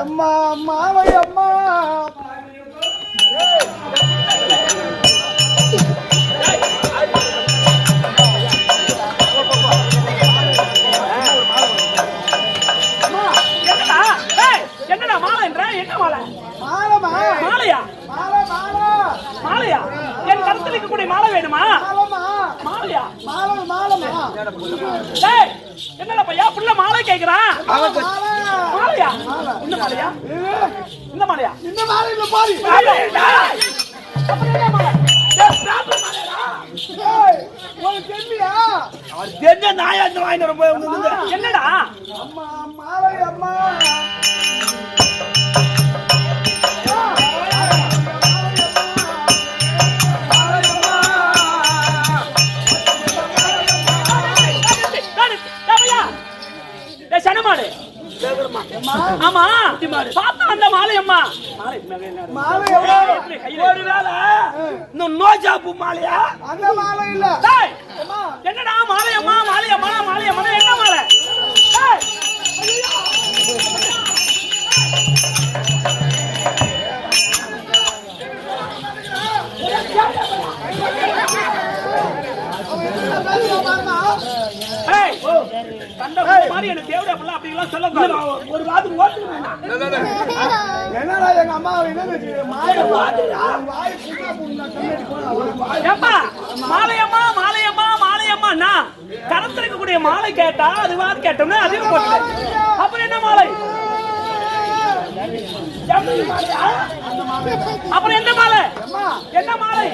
அம்மா மாவை அம்மா என்னடா மாலை என்ற என்ன மாலை? மாலைமா மாலையா? மாலை மாலை மாலையா? என் கருத்தில் இருக்கக்கூடிய மாலை வேணுமா? மாலையா? மாலை மாலைமா. டேய் என்னடா பையா புள்ள மாலை கேக்குறான்? மாலையா? இந்த மாலையா? இந்த மாலையா? இந்த மாலை இல்ல பாரு. அப்புறம் என்ன மாலை? உனக்கு தெரியலையா? அவர் தெரிஞ்ச நாயா இந்த வாங்கிட்டு போய் என்னடா? அம்மா மாலை அம்மா சனமாடு. ஆமா பார்த்தா அந்த மாலையம்மா ஒருவேளை இந்த நோஜாப்பு மாலையா? அந்த மாலை இல்ல. என்னடா மாலையம்மா மாலையம்மா மாலையம்மா என்ன மாலை? ஒரு வாரம் ஓட்டு என்னடா எங்க அம்மா மாலையம்மா மாலையம்மா மாலையம்மா கரத்திருக்கக்கூடிய மாலை கேட்டா அது வாது கேட்டோம்னா அதிகம் போட்டு அப்புறம் என்ன மாலை? அப்புறம் என்ன மாலை? என்ன மாலை?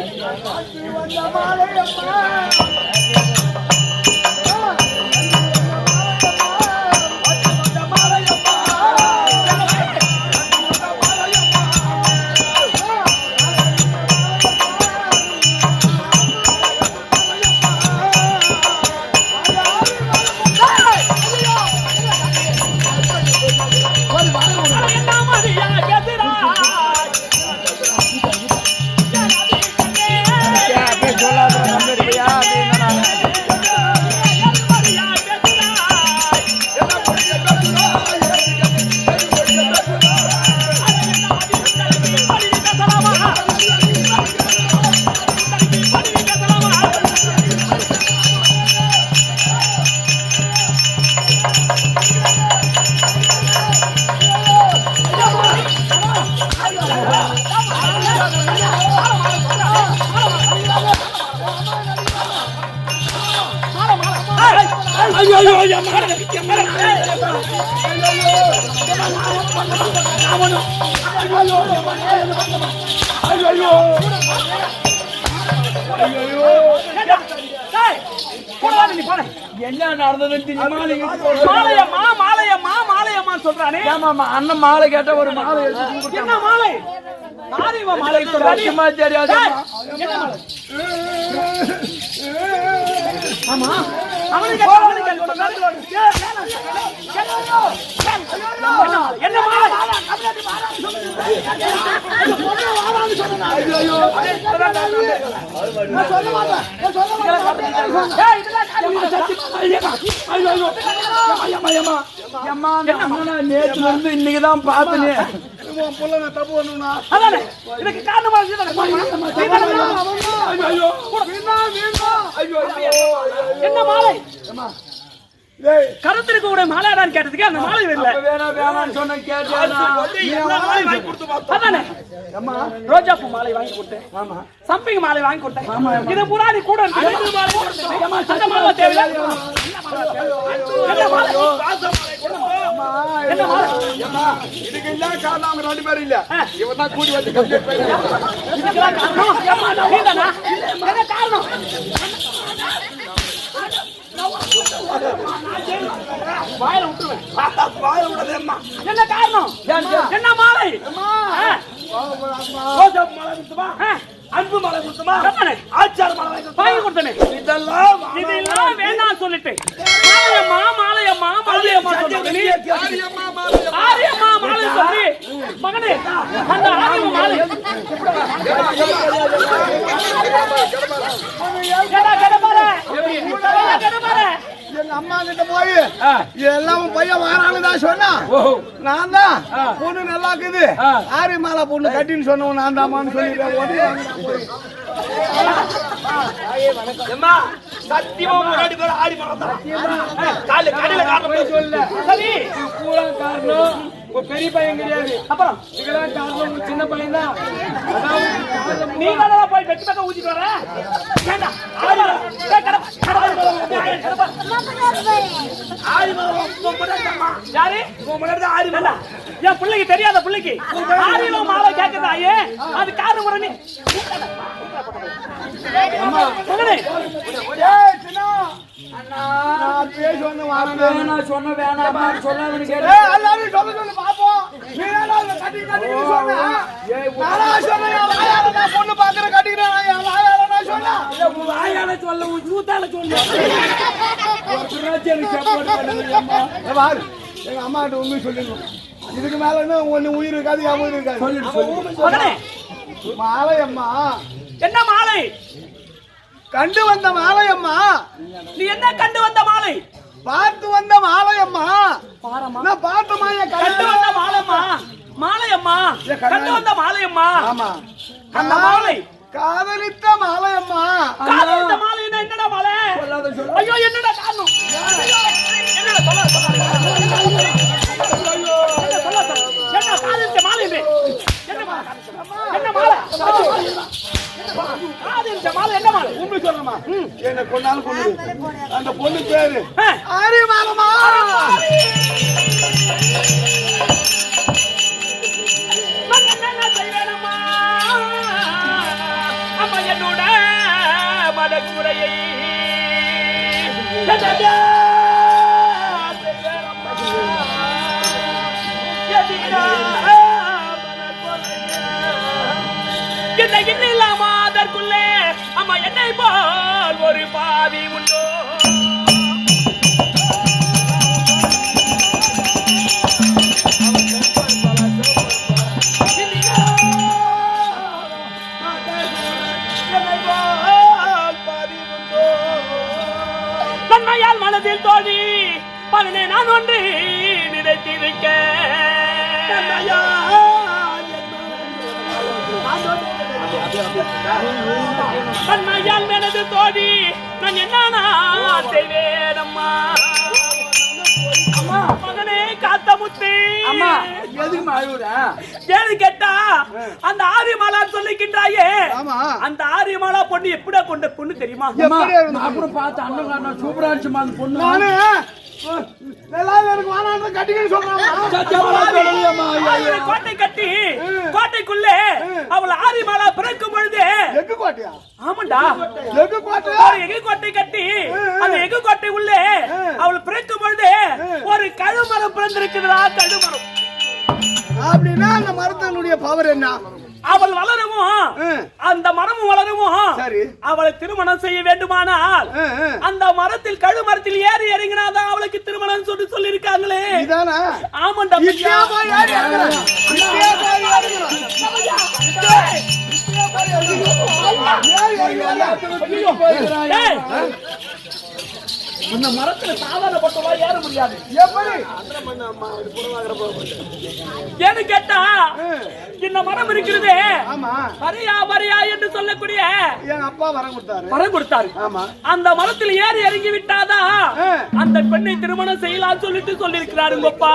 என்ன நடந்ததுன்னு மாலையம்மா மாலையம்மா மாலையம்மா சொல்றானே. அண்ணன் மாலை கேட்ட ஒரு மாலை என்ன மாலை? மாலை சத்தியமா தெரியாது. ஆமா அவனுக்கு என்ன மாலை? நேற்று வந்து இன்னைக்குதான் பார்த்தனே. இதுக்கு காரணமா என்ன மாலை? கருத்திற்கு கூட மாலையாடான்னு கேட்டதுக்கு அந்த மாலை இல்லை. ரோஜா பூ மாலை வாங்கி கொடுத்தேன், சம்பிங் மாலை வாங்கி கொடுத்தேன். இது புராணி கூட இதுக்கு எல்லாம் காரணம் அவங்க 2 பேரும் இல்ல. இவன் தான் கூடி வந்து காரணம் வாயில விட்டுருவேன். என்ன காரணம்? என்ன மாலை? ரோஜா மாலை கொடுத்துமா அன்பு மாலை கொடுத்துமா ஆச்சார மாலை வாங்கி கொடுத்தனே இதெல்லாம் வேணாம் சொல்லிட்டு மாலையம்மா சொல்லிட்டு நீ ஆரியம்மா மாலை சொல்லி மகனே அந்த ஆரியம்மா மாலை கடப்பார எங்க அம்மா கிட்ட போய் எல்லாம் பையன் வாரான்னு சொன்னா நான் தான் பொண்ணு நல்லா இருக்குது ஆரி மாலை பொண்ணு கட்டின்னு சொன்னவன் நான் தாமான்னு சொல்லிட்டேன். சத்தியமா முன்னாடி பேர் ஆடி மாலை காலையில கடையில காரணம் சொல்லல சரி பூரா காரணம் பெரிய பையன் கிடையாது. அப்புறம் இதெல்லாம் காரணம் சின்ன பையன் தான். நீ வேணா போய் வெட்டி பக்கம் ஊத்திட்டு வர வேண்டாம் யாரு ஆரி மாலை என் பிள்ளைக்கு தெரியாத பிள்ளைக்கு ஆரியமா மாலை கேட்கறாயே அது காரணம் முரணி சொன்ன வேணாம் சொல்லாதுன்னு கேட்டு எல்லாரும் சொல்ல சொல்லு பாப்போம். நீ ஏன்னா கட்டி கட்டின்னு சொன்ன நானா சொன்னேன் பொண்ணு பாக்குற கட்டிக்கிறேன் நான் சொன்னேன் வாயால சொல்ல ஊத்தால சொல்ல எங்க அம்மா கிட்ட உண்மை சொல்லிடணும். இதுக்கு மேல என்ன ஒண்ணு உயிர் இருக்காது என் உயிர் இருக்காது. மாலையம்மா என்ன மாலை கண்டு வந்த மாலையம்மா நீ என்ன கண்டு வந்த மாலை பார்த்து வந்த மாலையம்மா நான் பார்த்தமா கண்டு வந்த மாலையம்மா மாலையம்மா கண்டு வந்த மாலையம்மா ஆமா அந்த மாலை காதலித்த மாலையம்மா காதலித்த மாலை என்னடா மாலை ஐயோ என்னடா காரணம் என்னடா என்ன காதலித்த மாலை என்ன மாலை காதலித்த மாலை என்ன மாலை உண்மை சொல்லமா என்ன கொண்டாலும் கொண்டு அந்த பொண்ணு பேரு ஆரி மாலமா அம்மா என்னோட மனக்குறையை இல்லாம அதற்குள்ளே அம்மா என்னை போல் ஒரு பாவி உண்டோ நன்மையால் மனதில் தோழி மகனே நான் ஒன்று நினைத்திருக்க நன்மையால் மனது தோழி நான் என்ன செய்வேனம்மா மகனே காத்த முத்து அம்மா எதுக்கு அழுவுற ஏன்னு கேட்டா அந்த ஆரியமாலா சொல்லிக்கின்றாயே ஆமா அந்த ஆரியமாலா பொண்ணு எப்படியா கொண்ட பொண்ணு தெரியுமா அப்புறம் பார்த்து அண்ணன் சூப்பரா இருந்துச்சுமா அந்த பொண்ணு நானு எல்லாரும் எனக்கு வானான்னு கட்டிக்கன்னு சொல்றாங்க கோட்டை கட்டி கோட்டைக்குள்ளே அவள் ஆரியமாலா பிறக்கும் பொழுது எக்கு கோட்டையா ஆமாண்டா எக்கு கோட்டையா எகு கோட்டை கட்டி அந்த எகு கோட்டை உள்ளே அவள் பிறக்கும் பொழுது ஒரு கழுமரம் பிறந்திருக்கிறதா கழுமரம் அப்படின்னா அந்த மரத்தினுடைய பவர் என்ன அவள் வளரவும் அந்த மரமும் வளரவும் சரி அவளை திருமணம் செய்ய வேண்டுமானால் அந்த மரத்தில் கழு மரத்தில் ஏறி இறங்கினாதான் அவளுக்கு திருமணம் சொல்லி இருக்காங்களே இதானா ஆமாண்டா இந்த மரத்துல சாதாரணப்பட்டவா ஏற முடியாது எப்படி ஏன்னு கேட்டா இந்த மரம் இருக்கிறது ஆமா வரியா என்று சொல்லக்கூடிய என் அப்பா வரம் கொடுத்தாரு ஆமா அந்த மரத்தில் ஏறி இறங்கி விட்டாதான் அந்த பெண்ணை திருமணம் செய்யலாம் சொல்லிட்டு சொல்லி இருக்கிறாருங்கப்பா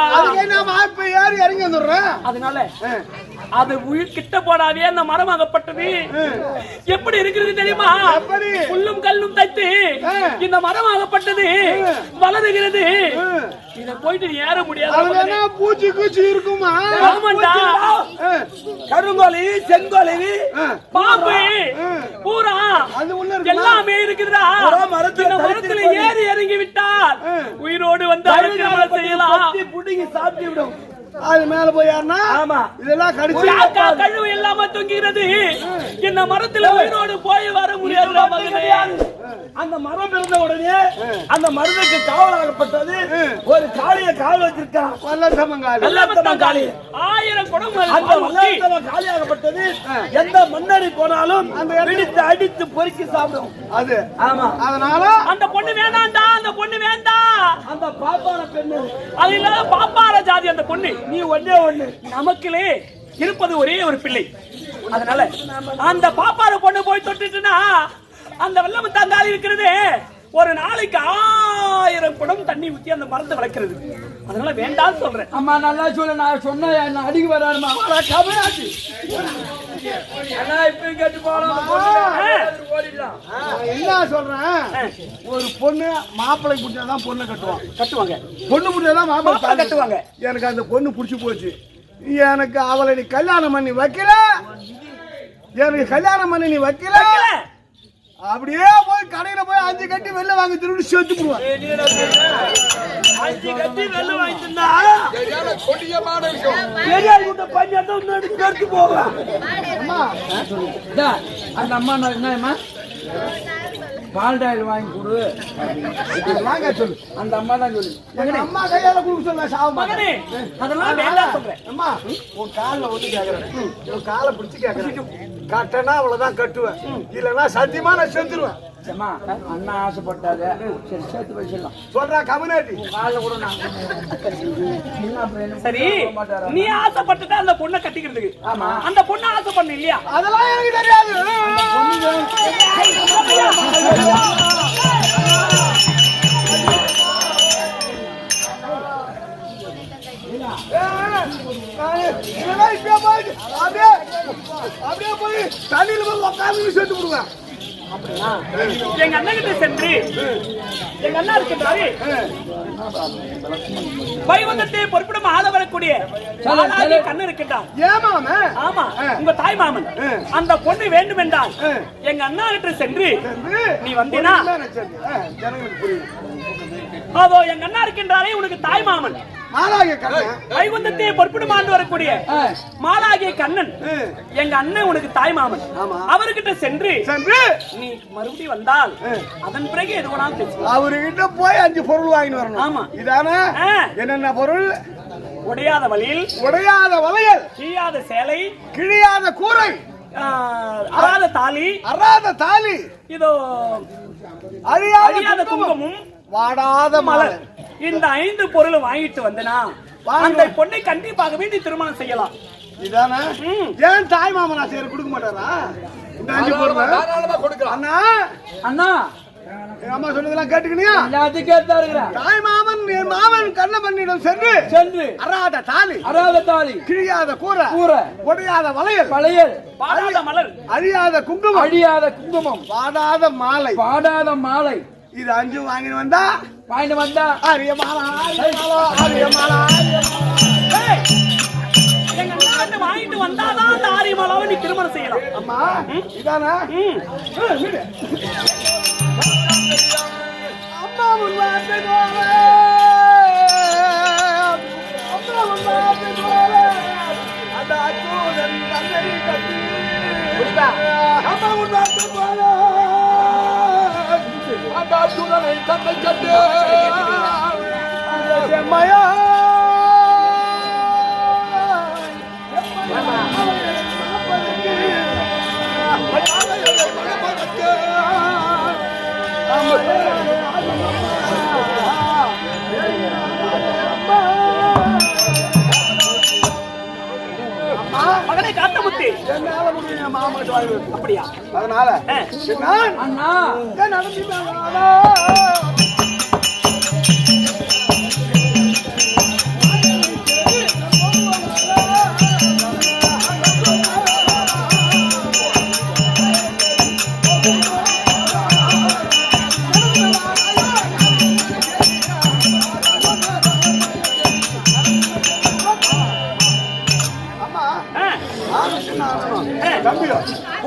ஏறி இறங்கி வந்துடுறேன் அதனால அது உயிர் கிட்ட போடாவே அந்த மரம் ஆகப்பட்டது எப்படி இருக்கிறது தெரியுமா புல்லும் கல்லும் தைத்து இந்த மரம் ஆகப்பட்டது வளருகிறது இத போயிட்டு ஏற முடியாது பூச்சி கூச்சி இருக்குமா ஆமாண்டா கருங்கோலி செங்கோலி பாம்பு பூரா எல்லாமே இருக்குதுடா மரத்துல ஏறி இறங்கி விட்டால் உயிரோடு வந்து திருமணம் செய்யலாம் புடிங்கி சாப்பிட்டு விடும் அது மேல போய் யாருன்னா ஆமா இதெல்லாம் கடிச்சு காக்கா கழுவு இல்லாம தொங்குகிறது. இந்த மரத்துல உயிரோடு போய் வர முடியாது மகனே. அந்த மரம் இருந்த உடனே அந்த மருந்துக்கு காவலாகப்பட்டது ஒரு காளியை காவல் வச்சிருக்கான். வல்லத்தம்மன் காளி 1000 குடம் அந்த வல்லத்தம்மன் காளியாகப்பட்டது எந்த மன்னரி போனாலும் பிடித்து அடித்து பொறுக்கி சாப்பிடும். அது ஆமா. அதனால அந்த பொண்ணு வேண்டாம்டா, அந்த பொண்ணு வேண்டாம். அந்த பாப்பான பெண்ணு அது இல்லாத பாப்பார ஜாதி அந்த பொண்ணு. நீ ஒண்ணே ஒண்ணு. நமக்குலே இருப்பது ஒரே ஒரு பிள்ளை. அதனால அந்த பாப்பார பொண்ணு போய் தொட்டுட்டுனா அந்த வெள்ளம் தங்காலி இருக்கிறது ஒரு நாளைக்கு 1000 குடம் தண்ணி ஊத்தி அந்த மரத்தை வளர்க்கிறது. அதனால வேண்டாம் சொல்றேன். அம்மா நல்லா சொல்ல, நான் சொன்ன என்ன அடிக்க வராருமா கபராச்சு இப்ப கேட்டு போலாம். என்ன சொல்றேன், ஒரு பொண்ணு மாப்பிள்ளை பிடிச்சாதான் பொண்ணு கட்டுவாங்க. பொண்ணு பிடிச்சாதான் மாப்பிள்ளை கட்டுவாங்க. எனக்கு அந்த பொண்ணு பிடிச்சி போச்சு. எனக்கு அவளை நீ கல்யாணம் பண்ணி வைக்கல, எனக்கு கல்யாணம் பண்ணி நீ வைக்கல, அப்படியே போய் கடையில போய் 5 கட்டி வெள்ளை வாங்கி திருடி செத்து போடுவான். 5 கட்டி வெள்ளை வாங்கிட்டு போவேன். அந்த அம்மா என்னம்மா பால்டாயில் வாங்கி கொடு வாங்க சொல்லு. அந்த அம்மா தான் சொல்லு. அம்மா கையால கொடுக்க சொல்ல சாவமானே. அதெல்லாம் வேண்டாம் சொல்றேன். அம்மா உன் காலில் ஒண்ணு கேட்கறேன், உன் காலை பிடிச்சி கேட்கறேன். கட்டனா அவ்வளவுதான் கட்டுவேன், இல்லைன்னா சத்தியமா நான் செத்துருவேன். அண்ணா ஆசைப்பட்டாரு, சரி சேர்த்து வச்சிடலாம் சொல்றா கம்யூனிட்டி. காலில் கூட சரி, நீ ஆசைப்பட்டுட்டா அந்த பொண்ணை கட்டிக்கிறதுக்கு. ஆமா, அந்த பொண்ணை ஆசை பண்ணு இல்லையா? அதெல்லாம் எனக்கு தெரியாது. அப்படியே போய் தண்ணியில போய் உட்காந்து சேர்த்து விடுவேன். எங்க அண்ணன் கிட்ட சென்று எங்க அண்ணா இருக்கின்றாரு, வைகுந்தத்தை பொறுப்பிடம் ஆள வரக்கூடிய கண்ணன் இருக்கின்றார். ஏமாம ஆமா, உங்க தாய் மாமன். அந்த பொண்ணு வேண்டும் என்றால் எங்க அண்ணா கிட்ட சென்று நீ வந்தீனா அதோ எங்க அண்ணா இருக்கின்றாரே உனக்கு தாய் மாமன் வைகுந்தத்தை பொறுப்பிடம் ஆண்டு வரக்கூடிய மாலாகிய கண்ணன் எங்க அண்ணன் உனக்கு தாய் மாமன். அவர்கிட்ட சென்று நீ மறுபடியும் வந்தால் அதன் பிறகு எது வேணாலும் பேசலாம். அவர்கிட்ட போய் 5 பொருள் வாங்கிட்டு வரணும். ஆமா, இதானே என்னென்ன பொருள்? உடையாத வழியில், உடையாத வளையல், கிழியாத சேலை, கிழியாத கூரை, அறாத தாலி, அறாத தாலி, இதோ அழியாத குங்குமமும், வாடாத மலர். இந்த 5 பொருளும் வாங்கிட்டு வந்தனா அந்த பொண்ணை கண்டிப்பாக வேண்டி திருமணம் செய்யலாம். இதானே ஏன் தாய் மாமனா சேர கொடுக்க மாட்டாரா? இந்த 5 பொருள் தாராளமா கொடுக்கலாம். அண்ணா அண்ணா அம்மா சொன்னதெல்லாம் கேட்டுக்கினியா? எல்லாத்தையும் கேட்டாருங்க. தாய் மாமன் மாமன் கண்ண பண்ணிடம் சென்று அறாத தாலி, அறாத தாலி, கிழியாத கூரை, உடையாத வளையல், வாடாத மலர், அழியாத குங்குமம், வாடாத மாலை, இது 5 வாங்கிட்டு வந்தா அரியமாலா எங்க நாட்டு வாங்கிட்டு வந்தாதான் அந்த ஆரியமாலாவை நீ திருமணம் செய்யலாம். அம்மா இதானா? அம்மா முன்வார்த்தை போல, அம்மா முன்வார்த்தை போல அந்த அச்சூரன் தந்தை கட்டி, அம்மா முன்வார்த்தை போல அந்த அச்சூரனை தந்தை கட்டி செம்மையா மகனை காத்த முத்தி என்னால முடியும் மாமாட்டு வாழ்வு. அப்படியா? அதனால அண்ணா நடந்துட்டாங்க.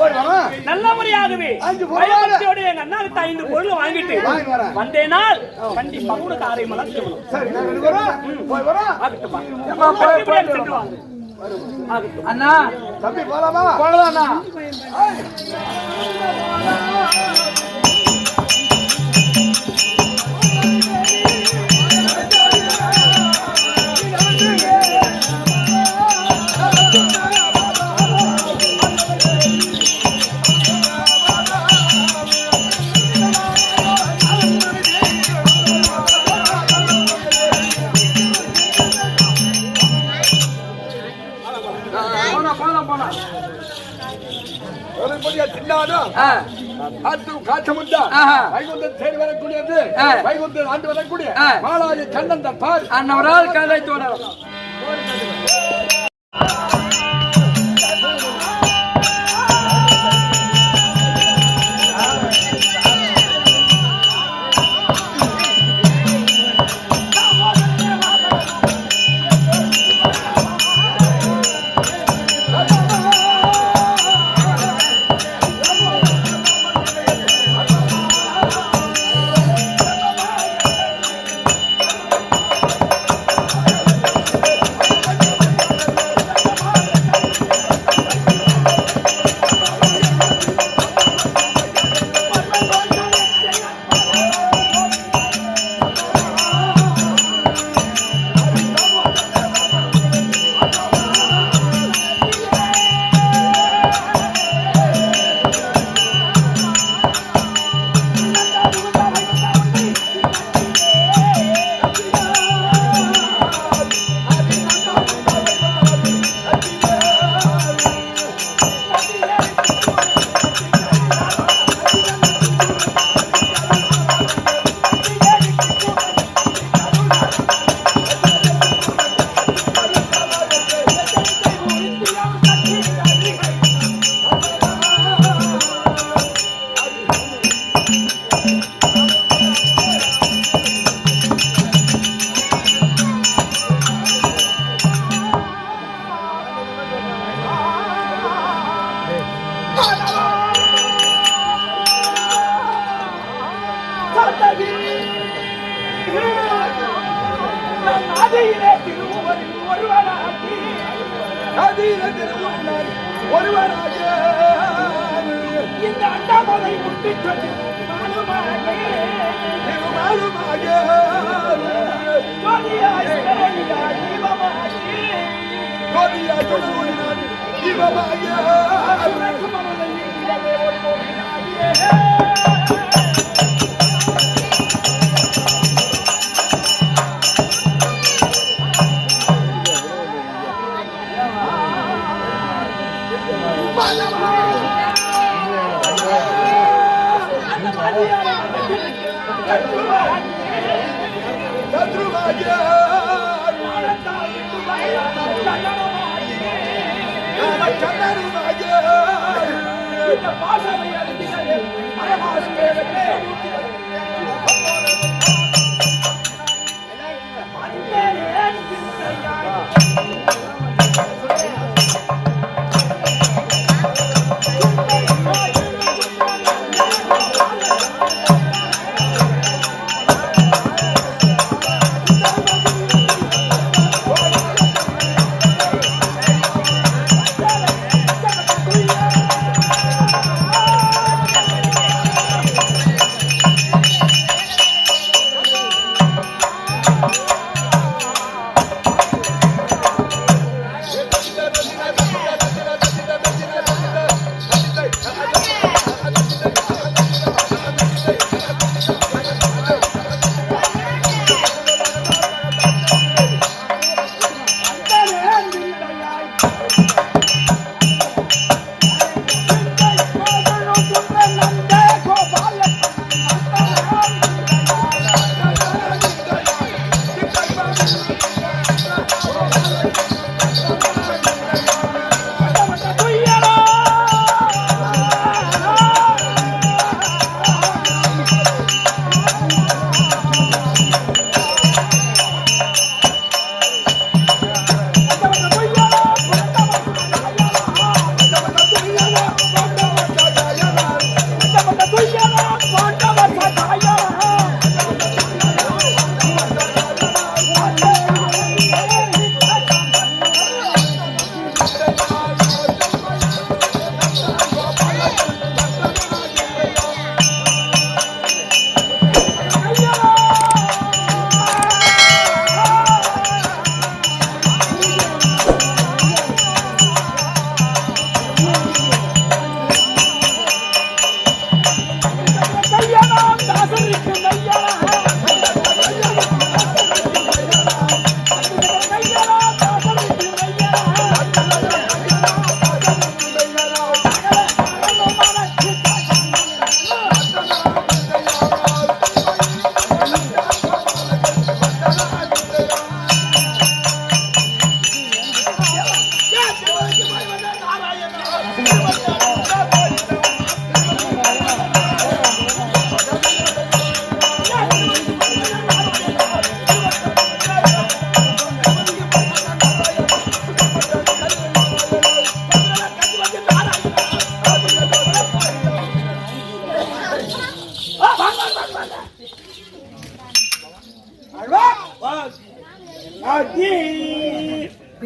போய் வரோம். நல்லபடியாகவே 5 பொருள் பயபக்தியோட எங்க அண்ணாவுக்கு 5 பொருள் வாங்கிட்டு வாங்கிட்டு வரேன். வந்தேனால் கண்டிப்பா கூட காரை மலர்த்துக்கணும். சரி நான் ரெண்டு வரோம். போய் வரோம். ஆகட்டும்பா. ஏம்மா, போய் எப்படியாவது சென்று வாங்க. ஆகட்டும். அண்ணா தம்பி போலாமா? போகலாண்ணா. அன்னவரால் கதை தோணலாம். இந்த அண்டாமலை முட்டிச்சது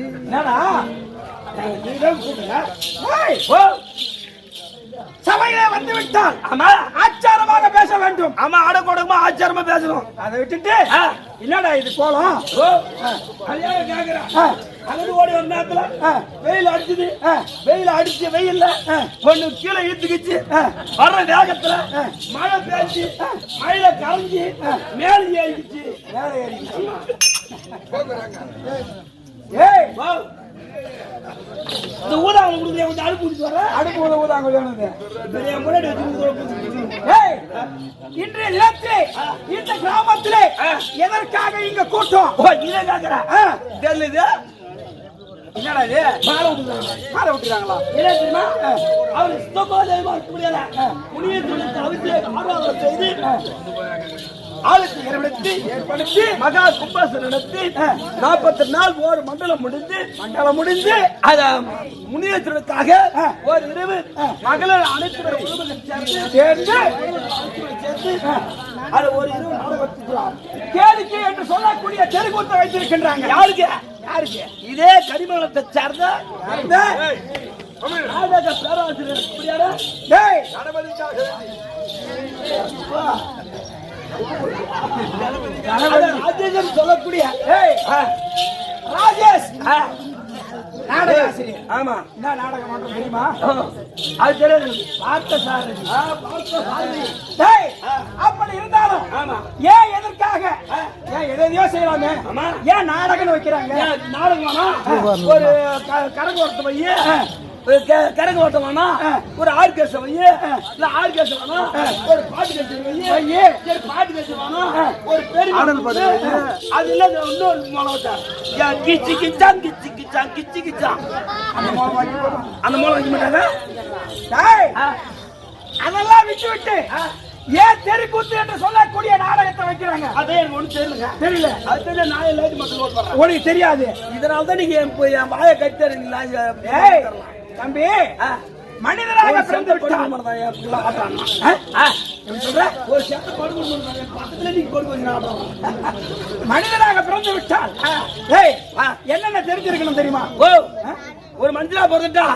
என்னடா நீதான் கூப்பிடுற? சபையிலே வந்து விட்டால் ஆமா ஆச்சாரமாக பேச வேண்டும். ஆமா அடக்கொடக்கமா ஆச்சாரமா பேசணும். அதை விட்டுட்டு என்னடா இது கோலம் கேக்குறேன். அகது ஓடி ஒரு நேரத்துல வெயில் அடிச்சுது. வெயில் அடிச்சு வெயில்ல ஒண்ணு கீழே இழுத்துக்கிச்சு. வர்ற வேகத்துல மழை பேச்சு மழையில கரைஞ்சி மேல ஏறிக்கிச்சு. மேல ஏறிக்கிச்சு. ஏய் இந்த ஊதாங்க கொடுத்து கொஞ்சம் அடுப்பு குடிச்சு வர அடுப்பு ஊதாங்க முன்னாடி இன்றைய நிலத்திலே இந்த கிராமத்திலே எதற்காக இங்க கூட்டம் இதை கேட்கிறேன். என்னடா இது மாலை விட்டுறாங்களா? என்ன தெரியுமா அவர் சுத்தமா முடியல முனியத்துக்கு அவசியம் ஆராதனை செய்து ஆளுக்கு ஏற்படுத்தி மகா கும்பாசனம் நடத்தி 40 நாள் ஒரு மண்டலம் முடிந்து அத முனியத்திற்காக ஒரு இரவு மகளிர் அனைத்து சேர்ந்து அது ஒரு இரவு நாடகம் கேளிக்கை என்று சொல்லக்கூடிய தெருக்கூத்தை வைத்திருக்கின்றாங்க. யாருக்கு இதே கரிமலத்தை சார்ந்த நாடக பேராசிரியர் ராஜேஷ் சொல்லக்கூடிய ராஜேஷ் நாடக ஆசிரியர். ஆமா என்ன நாடகம் மாற்றம் தெரியுமா? அது தெரியாது. அப்படி இருந்தாலும் ஏன் எதற்காக ஏன் எதையோ செய்யலாமே ஏன் நாடகம் வைக்கிறாங்க? நாடகம் ஒரு கரகு ஒருத்த வைய கரகு ஓட்டம் வேணா ஒரு ஆர்கெஸ்ட்ரா வைய இல்ல ஆர்கெஸ்ட்ரா வேணா ஒரு பாட்டு கட்சி வைய பாட்டு கட்சி வேணா ஒரு பெரிய அது இல்ல இன்னொரு மூலம் கிச்சி கிச்சான் கிச்சி கிச்சான் கிச்சி கிச்சான் அந்த மூலம் வைக்க மாட்டாங்க. அதெல்லாம் விட்டு விட்டு ஏன் தெருக்கூத்து என்று சொல்லக்கூடிய நாடகத்தை வைக்கிறாங்க? அதே எனக்கு ஒண்ணு தெரியல. அது தெரியல. நான் எல்லாத்தையும் மக்கள் ஓட்டுறேன். உனக்கு தெரியாது. இதனால்தான் நீங்க என் வாயை கட்டி தம்பி மனிதராக பிறந்து விட்டால் மனிதராக பிறந்து விட்டால் என்னென்ன தெரிஞ்சிருக்கணும் தெரியுமா? ஒரு மஞ்சளா பிறந்துட்டா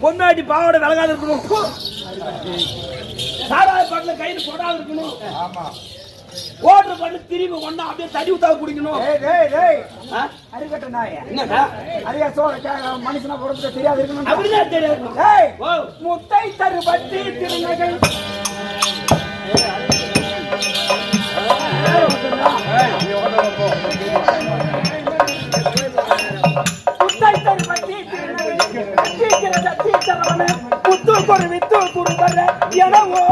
பொன்னாடி பாவோட விலகாது இருக்கணும். சாராய பாட்டில கைது போடாது இருக்கணும். ஓடுற பண்ணு திரும்பி ஒண்ணா அப்படியே தடி ஊத்தாக குடிக்கணும். அறிக்கட்ட நாய என்னடா அறியா சோழ மனுஷனா பொறுத்து தெரியாது இருக்கணும். அப்படிதான் தெரியாது. முத்தை தரு பட்டி திருநகை முத்தை தரு பட்டி திருநகை புத்து கொடு வித்து குடும்பர எனவோ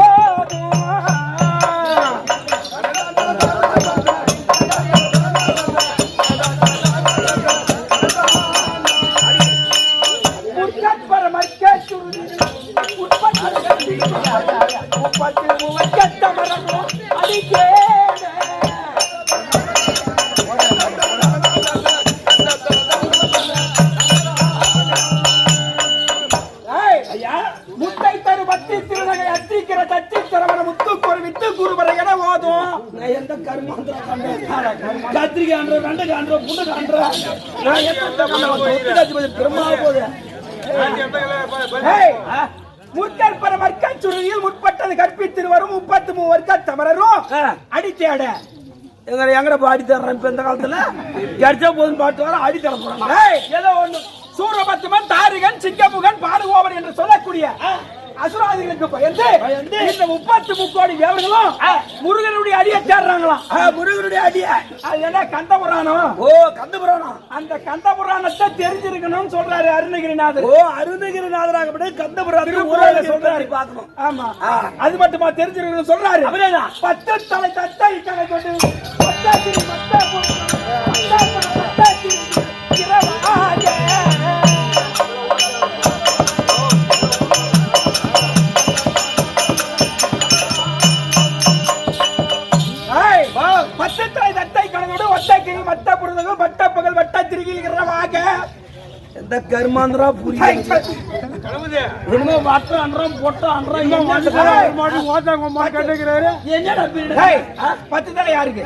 முத்தை தரு பத்தி திருநகை அத்திக்கிற தத்தி தரவன முத்து கொரு வித்து குருபர என ஓதும். நான் எந்த கர்மாந்திரம் கத்திரிக்கை ஆண்ட வெண்டைக்கு ஆண்ட புண்ணுக்கு ஆண்ட நான் எந்த பெருமாள் போது முற்கற்பர வர்க்க சுருதியில் முற்பட்டது கற்பித்து வரும் 33 வர்க்க தமரரும் அடித்தேட எங்கட அடி தர்றேன். இப்ப இந்த காலத்துல கிடைச்சா போதும் பாட்டு வர அடி தர போறாங்க. ஏதோ ஒண்ணு சூரபத்மன் தாரிகன் சிங்கமுகன் பாடுகோவன் என்று சொல்லக்கூடிய அசுராதிகளுக்கு பயந்து இந்த 33 கோடி தேவர்களும் முருகனுடைய அடியை தேடுறாங்களாம். முருகனுடைய அடிய அது என்ன கந்த புராணம். ஓ கந்த புராணம். அந்த கந்த புராணத்தை தெரிஞ்சிருக்கணும்னு சொல்றாரு அருணகிரிநாதர். ஓ அருணகிரிநாதராக கந்த புராணத்தை சொல்றாரு பாக்கணும். ஆமா அது மட்டுமா தெரிஞ்சிருக்கணும் சொல்றாரு. 10 தலை தட்டை கதை கொண்டு கர்மாந்திரா புரியும் வட்டம் அன்றம் பொட்டம் அன்றம் 10 தலை யாருக்கு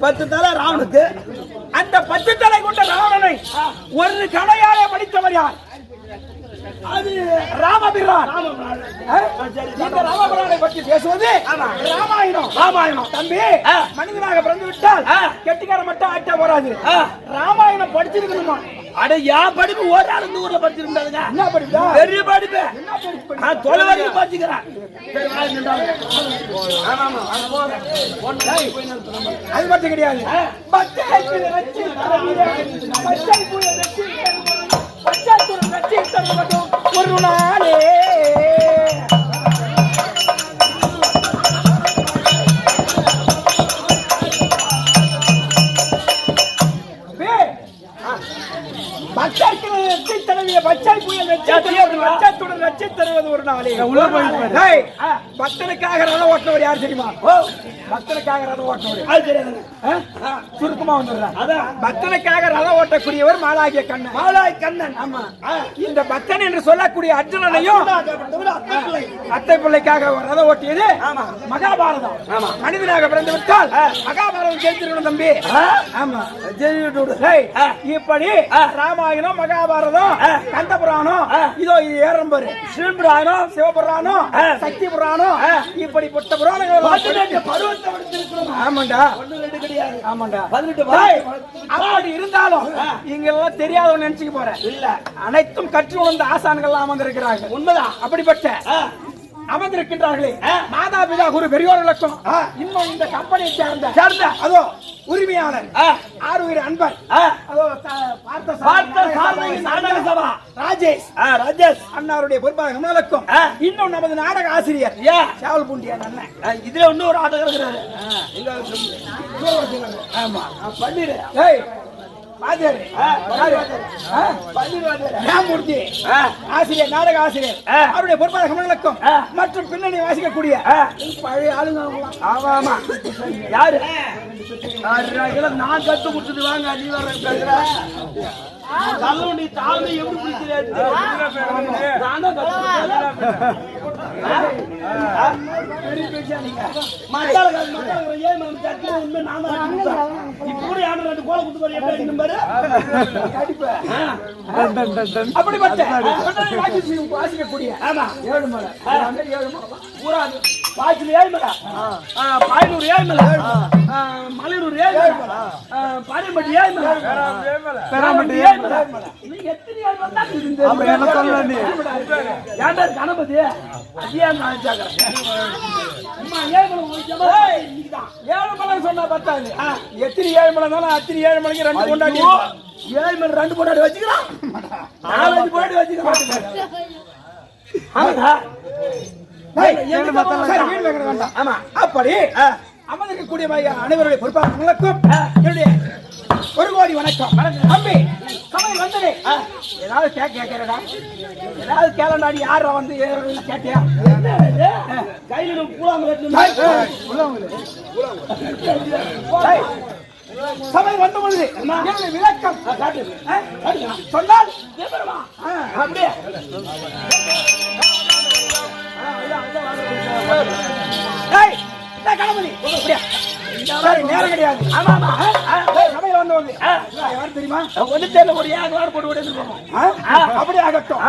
10 தலை ராவணுக்கு. அந்த 10 தலை கொண்ட ராவணனை ஒரு கணையாலே படித்தவர் யார்? அது ராமபிரான். இந்த ராமபிரானை பற்றி பேசுவது ராமாயணம். தம்பி, மனிதனாக பிறந்து விட்டால் கெட்டிக்கார மட்டும் ஆட்டா போறாது. ராமாயணம் படிச்சிருக்கணுமா? அட யார் படிப்பு ஒரு ஆள் இந்த ஊர்ல படிச்சிருந்தாங்க. என்ன படிப்பு? பெரிய படிப்பு. தொலை வரைக்கும் படிச்சுக்கிறேன். அது மட்டும் கிடையாது. ஒரு நாளே பக்தனுக்காக ரதம் ஓட்டினவர் யார் தெரியுமா? பக்தனுக்காக ரதம் ஓட்டினவர் சுருக்கமா வந்துடுறான். பக்தனுக்காக ரதம் ஓட்டக்கூடியவர் மாலாகிய கண்ணன். மாலாய் கண்ணன். ஆமா, இந்த பக்தன் என்று சொல்லக்கூடிய அர்ஜுனனையும் அத்தை பிள்ளைக்காக ரதம் ஓட்டியது மகாபாரதம். மனிதனாக பிறந்து விட்டால் மகாபாரதம் ஜெயிச்சிருக்கணும் தம்பி. ஆமா, இப்படி ராமாயணம், மகாபாரதம், கந்த புராணம், இதோ இது ஏறம்பரு சிவபுராணம், சிவபுராணம், சக்தி புராணம், இப்படிப்பட்ட புராணங்கள் ஆமாண்டா. ஆமாண்டா, 18 அப்படி இருந்தாலும் இங்கெல்லாம் தெரியாதவன்னு நினைச்சுக்க போறேன். இல்ல, அனைத்தும் கற்று உணர்ந்த ஆசான்கள் அமர்ந்திருக்கிறார்கள். உண்மைதான். அப்படிப்பட்ட அமர்ந்திருக்கின்றார்களே மாதா பிதா குரு பெரியோர்களுக்கும் இன்னும் இந்த கம்பெனியை சேர்ந்த அதோ உரிமையாளர் ஆறுயிர் அன்பர் அதோ ராஜேஷ் அண்ணாருடைய பொறுப்பாளர்களுக்கும் இன்னும் நமது நாடக ஆசிரியர் சேவல் பூண்டியா அண்ணன். இதுல இன்னொரு ஆட்டோ இருக்கிறாரு. ஆமா, பன்னீர் ஆசிரியர், நாடக ஆசிரியர், அவருடைய பொறுப்பாளர்களுக்கும் மற்றும் பின்னணி வாசிக்கக்கூடிய பழைய ஆளுங்க. ஆமா, யாரு நான் கத்து கொடுத்துட்டு வாங்க. நீ வர தள்ளுண்டி தாழ்மை எப்படி பிடிக்கிறது? அப்படிப்பட்ட வாசிக்கக்கூடிய 7 மலை, 7 ஊராது வாய்ச்சில் 7 மலை, பாயலூர் 7 மலை, மலையூர் 7 மலை, பாரியம்பட்டி 7 மலை, பெராம்பட்டி 7 மலை. நீங்க எத்தனை 7 மலை கணபதி சொன்னா பத்தாது. எத்தனை 7 மலை அத்தனை 7 மலைக்கு 2 கொண்டாடி 7 மலை 2 கொண்டாடி வச்சுக்கலாம். 4 கொண்டாடி வச்சுக்கலாம். அப்படி அமர்ந்திருக்கக்கூடிய அனைவருடைய பொறுப்பாளர்களுக்கும் என்னுடைய 1 கோடி வணக்கம். தம்பி, சமையல் வந்தது ஏதாவது கேட்கிறடா? ஏதாவது கேளண்டாடி யார வந்து கேட்டியா? கையில சமையல் வந்த பொழுது என்னுடைய விளக்கம் சொன்னால் அப்படியே கணபதி நேரம் கிடையாது. சமையல் வந்தவங்க யாரு தெரியுமா? ஒண்ணு தெரியல, ஒரு 7 போட்டு விட்டு அப்படி ஆகட்டும்.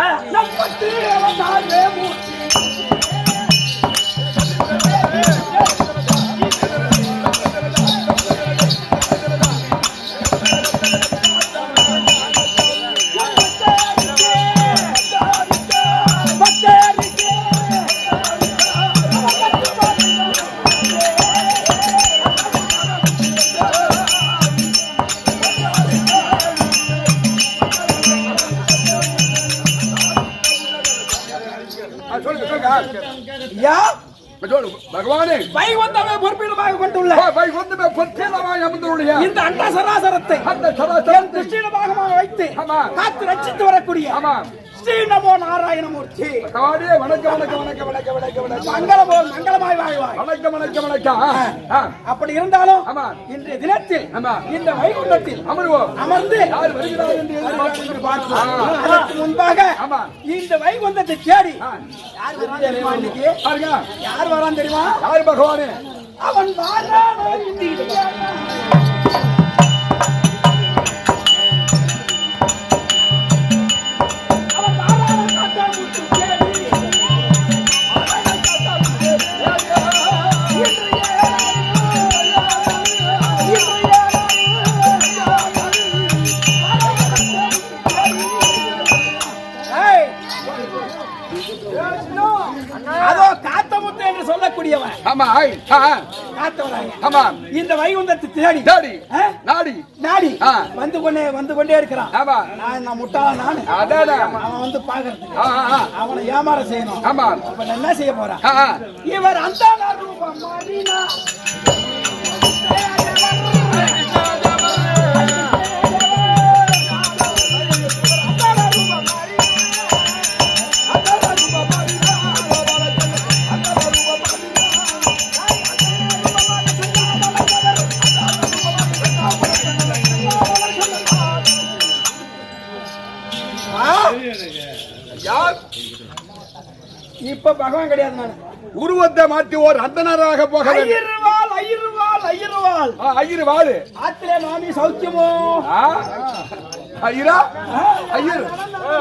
பகவானே, வைகுந்தமே பொறுப்பீடமாக கொண்டுள்ள இந்த அண்ட சராசரத்தை திருஷ்டிடமாக வைத்து காத்து ரட்சித்து வரக்கூடிய ஸ்ரீ நமோ நாராயணமூர்த்தி. வணக்கம் வணக்கம் வணக்கம் வணக்கம் வணக்கம் மங்களமாய் மங்களமாய் வாழ்வாய். வணக்கம் வணக்கம் வணக்கம். அப்படி இருந்தாலும் இன்றைய தினத்தில் இந்த வைகுண்டத்தில் அமர்ந்து யார் வருகிறார் என்று பார்ப்போம். அதற்கு முன்பாக இந்த வைகுண்டத்தை தேடி யார் வரான் தெரியுமா? யார் வரான் தெரியுமா? யார் பகவானே? அவன் வாழானோ இந்தியானா அவன் வாழானோ காத்தா முட்டு கேடி அதோ காத்தமுத்து என்று சொல்லக்கூடியவன் ஆமா காத்தவராக ஆமா இந்த வைகுந்தத்தை தேடி தேடி ஆ? நாடி நாடி ஆ. வந்து கொண்டே இருக்கிறான் ஆமா நான் முட்டாள நானு அதானே அவன் வந்து பாக்குறதுக்கு ஆ, ஆ, ஆ. அவனை ஏமாற செய்யணும் ஆமா அப்ப நான் என்ன செய்ய போறான் ஆ, ஆ. இவர் அந்த ரூபம் மாறினா யார் இப்ப பகவான் கிடையாது நான் உருவத்தை மாற்றி ஓர் அந்தனராக போக வேண்டும். ஐயருவாள் ஐயரு வாழு ஆத்திலே மாமி சௌக்கியமோ ஐயரா ஐயர் ஆ.